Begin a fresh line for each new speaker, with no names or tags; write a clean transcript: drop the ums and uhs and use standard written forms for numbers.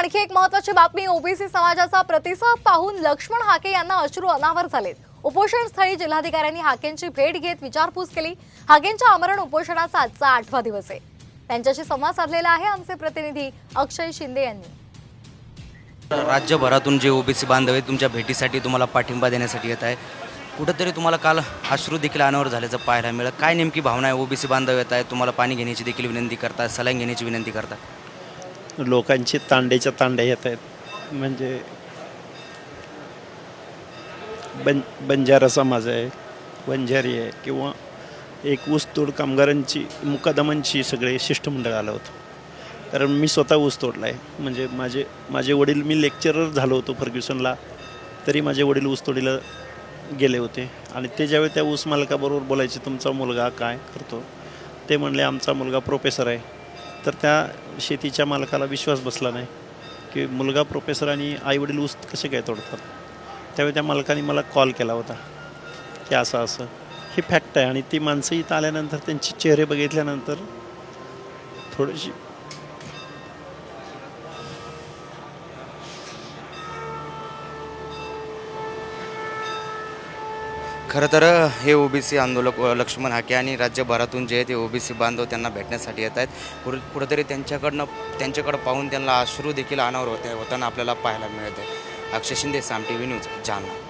आणखी एक महत्त्वाची बातमी। ओबीसी समाजाचा प्रतिसाद पाहून लक्ष्मण हाके यांना अश्रू अनावर झालेत। उपोषण स्थळी जिल्हाधिकाऱ्यांनी हाकेंची भेट घेत विचारपूस केली। हाकेंच्या आमरण उपोषणाचा आजचा 8वा दिवस आहे। त्यांच्याशी संवाद साधलेला आहे आमचे प्रतिनिधी अक्षय शिंदे यांनी।
राज्यभरातून जे ओबीसी बांधव आहेत तुमच्या भेटीसाठी तुम्हाला पाठिंबा देण्यासाठी येत आहे। कुठेतरी तुम्हाला काल अश्रू देखील अनावर झाल्याचं पाहायला मिळालं। काय नेमकी भावना आहे? ओबीसी बांधव येत आहेत, तुम्हाला पाणी घेण्याची देखील विनंती करतात, सलाईन घेण्याची विनंती करतात।
लोकांची तांड्याच्या तांड्या येत आहेत। म्हणजे बंजारा समाज आहे, वंजारी आहे किंवा एक ऊसतोड कामगारांची मुकादमांची सगळे शिष्टमंडळ आलं होतं। कारण मी स्वतः ऊस तोडला आहे। म्हणजे माझे वडील, मी लेक्चरर झालो होतो फर्ग्युसनला, तरी माझे वडील ऊसतोडीला गेले होते। आणि ते ज्यावेळी त्या ऊस मालकाबरोबर बोलायचे, तुमचा मुलगा काय करतो, ते म्हणले आमचा मुलगा प्रोफेसर आहे। तर त्या शेतीच्या मालकाला विश्वास बसला नाही की मुलगा प्रोफेसर आणि आईवडील ऊस कसे काय तोडतात। त्यावेळी त्या मालकाने मला कॉल केला होता की असं असं ही फॅक्ट आहे। आणि ती माणसं इथं आल्यानंतर त्यांचे चेहरे बघितल्यानंतर थोडीशी
खरं तर हे ओबीसी आंदोलक लक्ष्मण हाके आणि राज्यभरातून जे आहेत ते ओबीसी बांधव त्यांना भेटण्यासाठी येत आहेत। कुठेतरी त्यांच्याकडं पाहून त्यांना अश्रू देखील अनावर होताना आपल्याला पाहायला मिळत आहे। अक्षय शिंदे, साम टीव्ही न्यूज, जालना।